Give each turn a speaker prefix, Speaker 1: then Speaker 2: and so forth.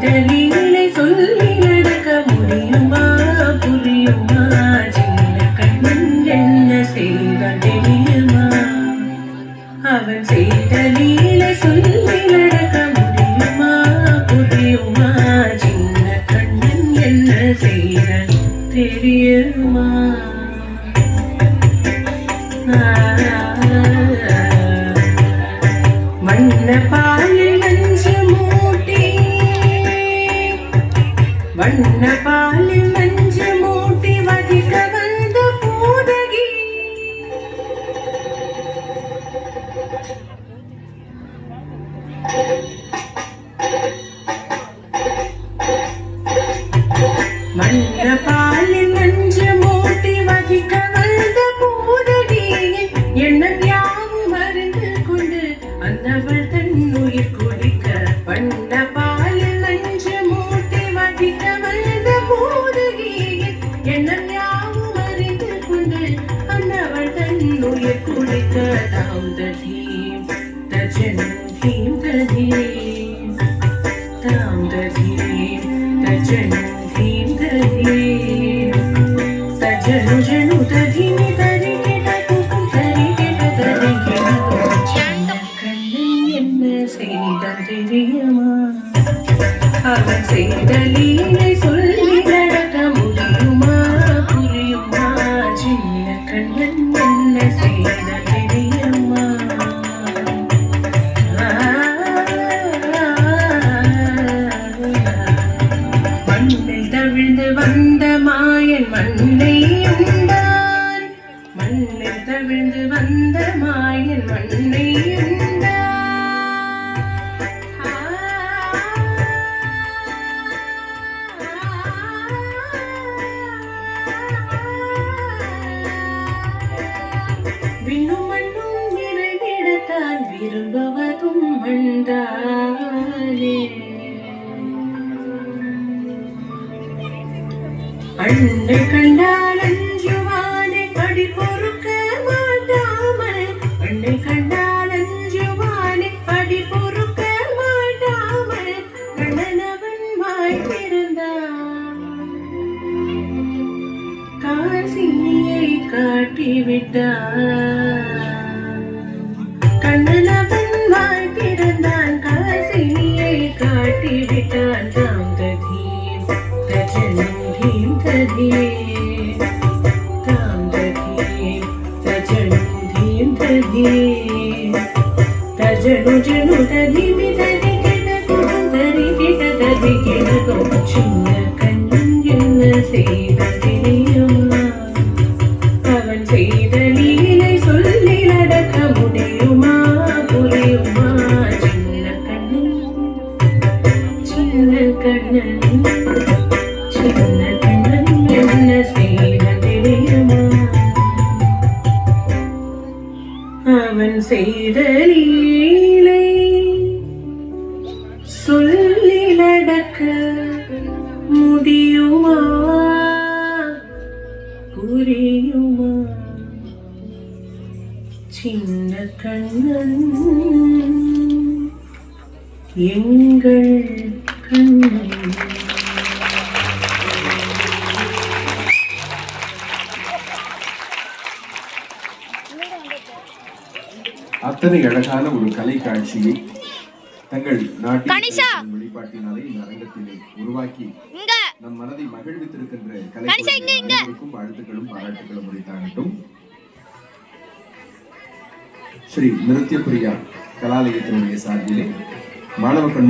Speaker 1: செய்தலீலை சொல்லி நடக்க முடியுமா புரியுமா சின்ன கண்ணன் என்ன செய்தான் தெரியுமா அவன் செய்தலீலை சொல்லி நடக்க முடியுமா புரியுமா சின்ன கண்ணன் என்ன செய்தான் தெரியுமா மண்ண பாலில் நஞ்சு மூட்டி வண்ண பாலில் நஞ்சு மூட்டி வதிக்க வந்த பூதகி மண்ண பாலில் நஞ்சு மூட்டி வதிக்க வந்த பூதகி எண்ணம் யாவும் அறிந்து கொண்டு அன்னவள் தன் உயிர் குடிக்க வண்ண பாலில் நஞ்சு மூட்டி வதிக்க வந்த பூதகி எண்ணம் யாவும் அறிந்து கொண்டு அன்னவள் தன் உயிர் குடிக்க தாம் ததீம் தஜனும் தீம் ததீம் தாம் ததீம் தஜனும் தீம் ததீம் தஜனு ஜனு ததீமி தரி கிட குக்கும் தரி கிட தரி கிட சின்ன கண்ணன் என்ன செய்தான் தெரியுமா அவன் செய்த லீலை சொல்லி நடக்க முடியுமா புரியுமா சின்ன கண்ணன் என்ன செய்தான் தெரியுமா மண்ணில் தவிழ்ந்து வந்த மாயன் மண்ணை உண்டான் மண்ணில் தவிழ்ந்து வந்த மாயன் மண்ணை உண்டான் விண்ணும் மண்ணும் நிறைவிடத்தான் விரும்புவதும் மண்தானே அண்ணை கண்டால் அஞ்சுவானே அடி பொறுக்க மாட்டாமல் அண்ணை கண்டால் அஞ்சுவானே அடி பொறுக்க மாட்டாமல் கண்ணனவன் வாய்த்திருந்தான் காசினியை காட்டிவிட்டான் கண்ணனவன் வாய்த்திருந்தான் காசினியை காட்டிவிட்டான் தாம் ததீம் தஜனும் தீம் ததீம் தாம் ததீம் தஜனும் தீம் ததீம் தஜனு ஜனு ததீமி தரி கிட குக்கும் தரி கிட தரி கிட குக்கும் சின்ன கண்ணன் என்ன செய்தான் தெரியுமா அவன் செய்த லீலை சொல்லி நடக்க முடியுமா புரியுமா சின்ன கண்ணன் சின்ன கண்ணன் சின்ன கண்ணன் என்ன செய்தான் தெரியுமா அவன் செய்த லீலை சொல்லி நடக்க முடியுமா புரியுமா சின்ன கண்ணன் எங்கள் கண்ணன்.
Speaker 2: அத்தனை அழகான ஒரு கலை காட்சியை தங்கள் நாட்டின் வெளிப்பாட்டினாலே இந்த அரங்கத்திலே உருவாக்கி நம் மனதை மகிழ்வித்திருக்கின்ற கலைஞர்களுக்கும் வாழ்த்துக்களும் பாராட்டுகளும் உரித்தாகட்டும். ஸ்ரீ நிருத்ய பிரியா கலாலயத்தினுடைய சார்பிலே மாணவ